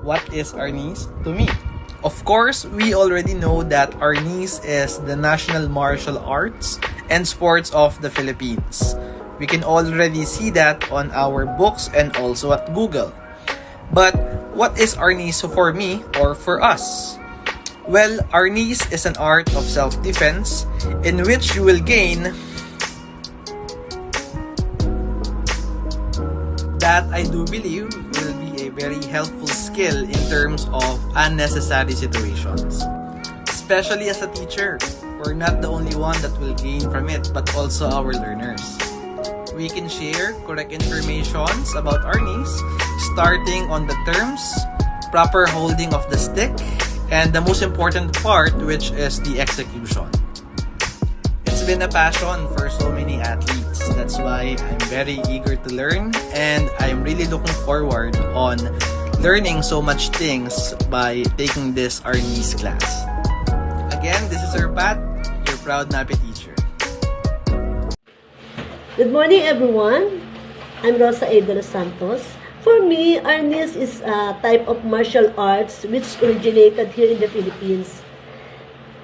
what is Arnis to me? Of course, we already know that Arnis is the national martial arts and sports of the Philippines. We can already see that on our books and also at Google. But what is Arnis for me or for us? Well, Arnis is an art of self-defense in which you will gain that I do believe will be a very helpful skill in terms of unnecessary situations. Especially as a teacher, we're not the only one that will gain from it, but also our learners. We can share correct informations about Arnis, starting on the terms, proper holding of the stick, and the most important part, which is the execution. It's been a passion for so many athletes. That's why I'm very eager to learn, and I'm really looking forward on learning so much things by taking this Arnis class. Again, this is Sir Pat, your proud NAPI teacher. Good morning, everyone. I'm Rosa A. de los Santos. For me, Arnis is a type of martial arts which originated here in the Philippines.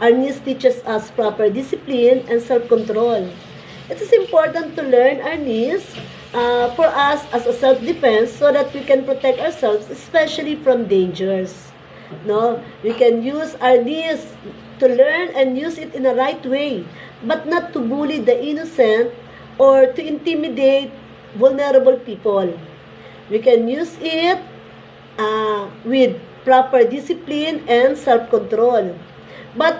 Arnis teaches us proper discipline and self-control. It is important to learn Arnis for us as a self-defense so that we can protect ourselves, especially from dangers. No, we can use Arnis to learn and use it in the right way, but not to bully the innocent or to intimidate vulnerable people. We can use it with proper discipline and self-control. But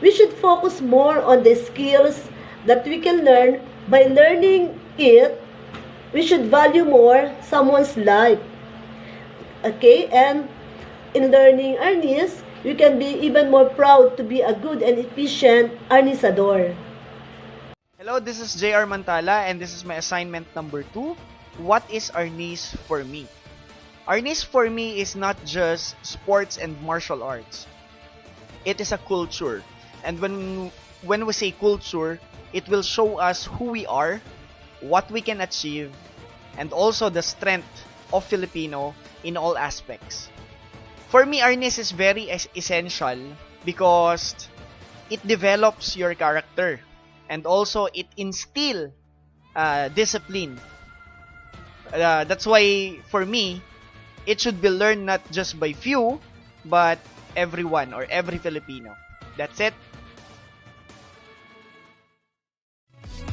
we should focus more on the skills that we can learn. By learning it, we should value more someone's life. Okay? And in learning Arnis, you can be even more proud to be a good and efficient Arnisador. Hello, this is JR Mantala and this is my assignment number 2. What is Arnis for me? Arnis for me is not just sports and martial arts. It is a culture. And when we say culture, it will show us who we are, what we can achieve, and also the strength of Filipino in all aspects. For me, Arnis is very essential because it develops your character. And also, it instills discipline. That's why, for me, it should be learned not just by few, but everyone or every Filipino. That's it.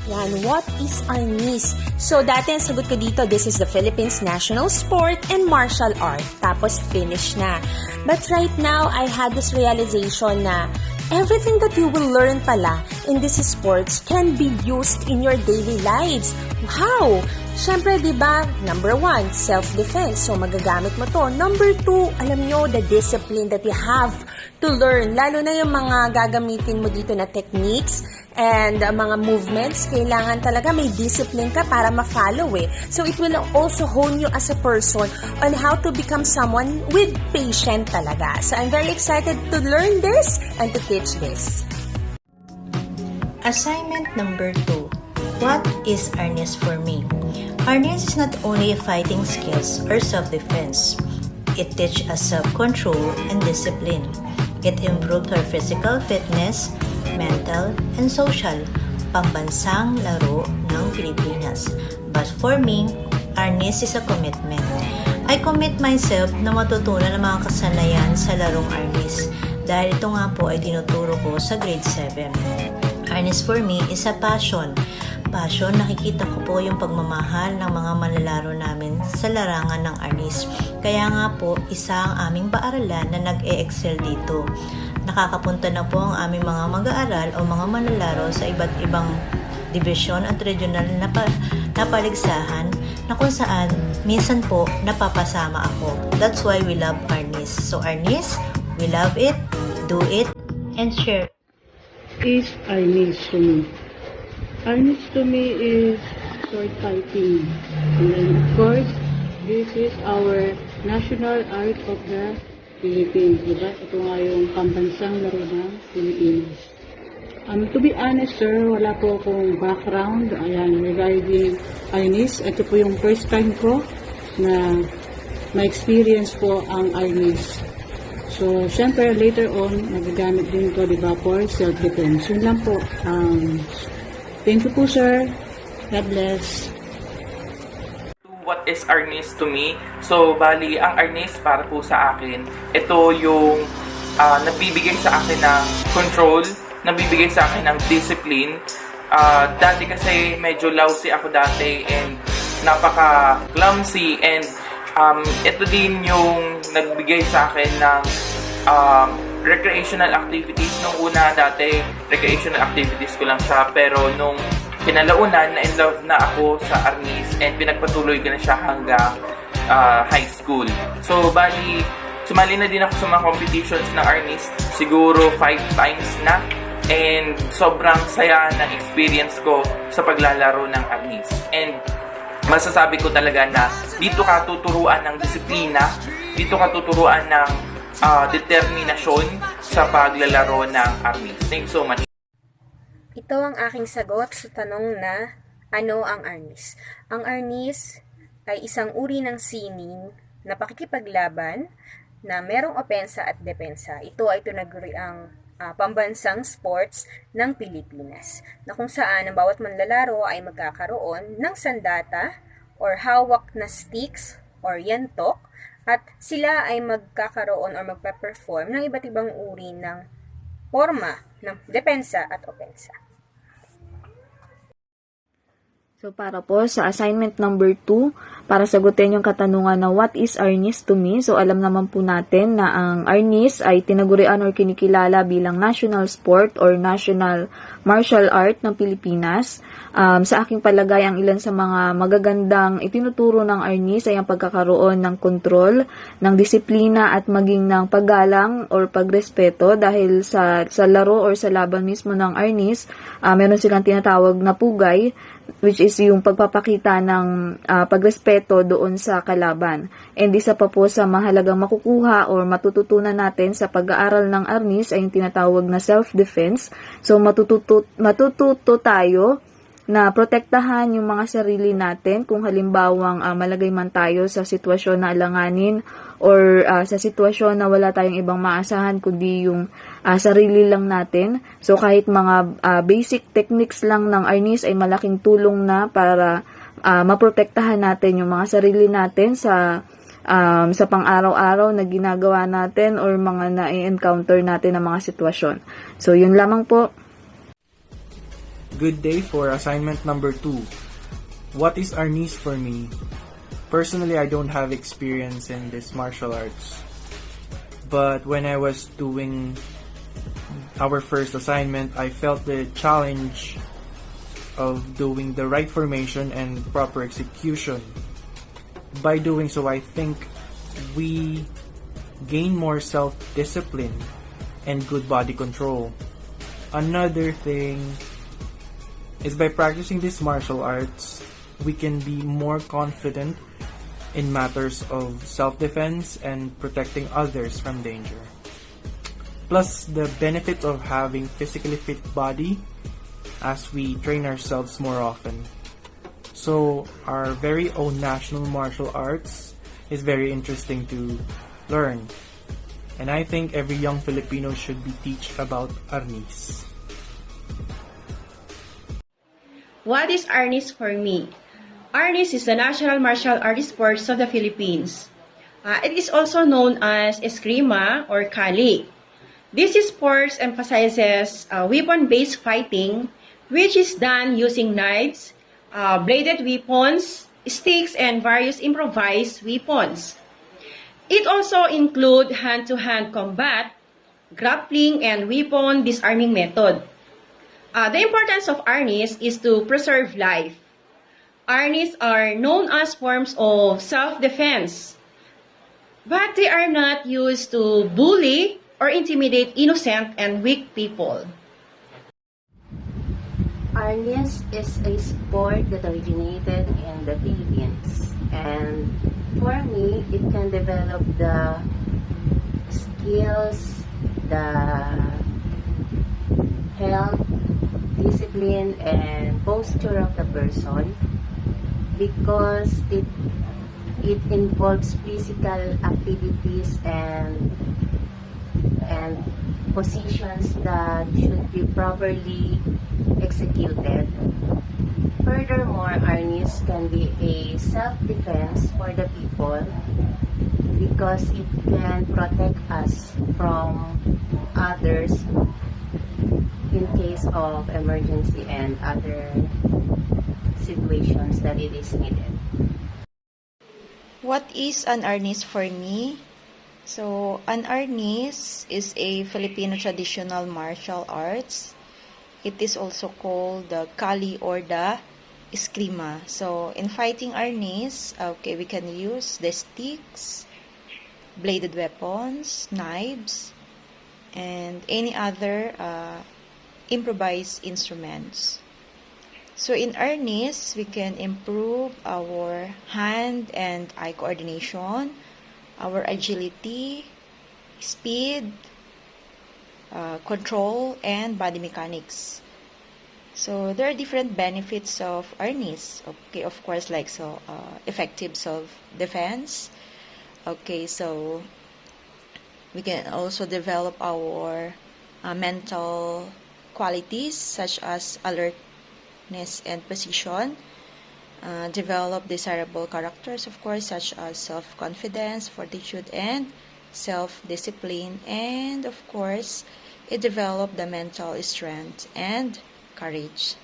Yan, what is Arnis? So, dati ang sagot ko dito, this is the Philippines national sport and martial art. Tapos, finish na. But right now, I had this realization na everything that you will learn pala in these sports can be used in your daily lives. How? Siyempre, di ba, number 1, self-defense. So, magagamit mo to. Number 2, alam nyo, the discipline that you have to learn. Lalo na yung mga gagamitin mo dito na techniques and mga movements, kailangan talaga may discipline ka para ma-follow eh. So, it will also hone you as a person on how to become someone with patience talaga. So, I'm very excited to learn this and to teach this. Assignment number 2. What is Arnis for me? Arnis is not only fighting skills or self-defense. It teaches us self-control and discipline. It improves our physical fitness, mental, and social, pambansang laro ng Pilipinas. But for me, Arnis is a commitment. I commit myself na matutunan ang mga kasanayan sa larong Arnis dahil ito nga po ay tinuturo ko sa grade 7. Arnis for me is a passion. Passion, nakikita ko po yung pagmamahal ng mga manlalaro namin sa larangan ng Arnis. Kaya nga po, isa ang aming paaralan na nag-e-excel dito. Nakakapunta na po ang aming mga mag-aaral o mga manlalaro sa iba't ibang division at regional na paligsahan na kung saan minsan po napapasama ako. That's why we love Arnis. So Arnis, we love it, do it, and share. Is Arnis to me? Arnis to me is sword fighting. And then of course, this is our national art of the Philippines, diba? Ito nga yung pambansang laro ng Pilipinas. To be honest, sir, wala po akong background. Ayan, regarding Arnis. Ito po yung first time ko na ma-experience po ang arnis. So, syempre, later on, nagagamit din ko, di ba, for self-defense. Yun lang po. Thank you po, sir. God bless. What is arnis to me? So, bali, ang arnis para po sa akin, ito yung nagbibigay sa akin ng control, nagbibigay sa akin ng discipline. Dati kasi medyo lousy ako dati and napaka-clumsy and ito din yung nagbigay sa akin ng recreational activities. Nung una dati, recreational activities ko lang siya, pero nung kinalaunan, na in love na ako sa arnis and pinagpatuloy ko na siya hanggang high school. So, bali, sumali na din ako sa mga competitions ng arnis, siguro 5 times na. And sobrang saya ng experience ko sa paglalaro ng arnis. And masasabi ko talaga na dito ka tuturuan ng disiplina, dito ka tuturuan ng determinasyon sa paglalaro ng arnis. Thanks so much. Ito ang aking sagot sa tanong na ano ang arnis. Ang arnis ay isang uri ng sining na pakikipaglaban na merong opensa at depensa. Ito ay tinaguriang pambansang sports ng Pilipinas, na kung saan ang bawat manlalaro ay magkakaroon ng sandata or hawak na sticks or yantok at sila ay magkakaroon or magpe-perform ng iba't ibang uri ng forma ng depensa at opensa. So, para po sa assignment number 2, para sagutin yung katanungan na what is arnis to me? So, alam naman po natin na ang arnis ay tinagurian or kinikilala bilang national sport or national martial art ng Pilipinas. Sa aking palagay, ang ilan sa mga magagandang itinuturo ng arnis ay ang pagkakaroon ng kontrol, ng disiplina at maging ng paggalang or pagrespeto dahil sa laro or sa laban mismo ng arnis, meron silang tinatawag na pugay, which is yung pagpapakita ng pagrespeto doon sa kalaban. And isa pa po sa mahalagang makukuha or matututunan natin sa pag-aaral ng arnis ay yung tinatawag na self-defense. So matututo tayo na protektahan yung mga sarili natin kung halimbawang malagay man tayo sa sitwasyon na alanganin or sa sitwasyon na wala tayong ibang maasahan kundi yung sarili lang natin. So kahit mga basic techniques lang ng arnis ay malaking tulong na para maprotektahan natin yung mga sarili natin sa pang-araw-araw na ginagawa natin or mga na-encounter natin na mga sitwasyon. So yun lamang po. Good day for assignment number 2. What is arnis for me? Personally, I don't have experience in this martial arts. But when I was doing our first assignment, I felt the challenge of doing the right formation and proper execution. By doing so, I think we gain more self-discipline and good body control. Another thing is by practicing these martial arts, we can be more confident in matters of self-defense and protecting others from danger. Plus, the benefit of having physically fit body as we train ourselves more often. So, our very own national martial arts is very interesting to learn. And I think every young Filipino should be taught about arnis. What is arnis for me? Arnis is the national martial arts sports of the Philippines. It is also known as eskrima or kali. This sport emphasizes weapon-based fighting, which is done using knives, bladed weapons, sticks, and various improvised weapons. It also includes hand-to-hand combat, grappling, and weapon disarming method. The importance of arnis is to preserve life. Arnis are known as forms of self-defense, but they are not used to bully or intimidate innocent and weak people. Arnis is a sport that originated in the Philippines, and for me, it can develop the skills, the health, discipline, and posture of the person because it It involves physical activities and positions that should be properly executed. Furthermore, Arnis can be a self-defense for the people because it can protect us from others in case of emergency and other situations that it is needed. What is an arnis for me? So, an arnis is a Filipino traditional martial arts. It is also called the kali or the eskrima. So, in fighting arnis, okay, we can use the sticks, bladed weapons, knives, and any other improvised instruments. So in arnis, we can improve our hand and eye coordination, our agility, speed, control, and body mechanics. So there are different benefits of arnis. Okay, of course, like effective self-defense. Okay, so we can also develop our mental qualities such as alertness and precision. Develop desirable characters, of course, such as self-confidence, fortitude, and self-discipline. And of course, it developed the mental strength and courage.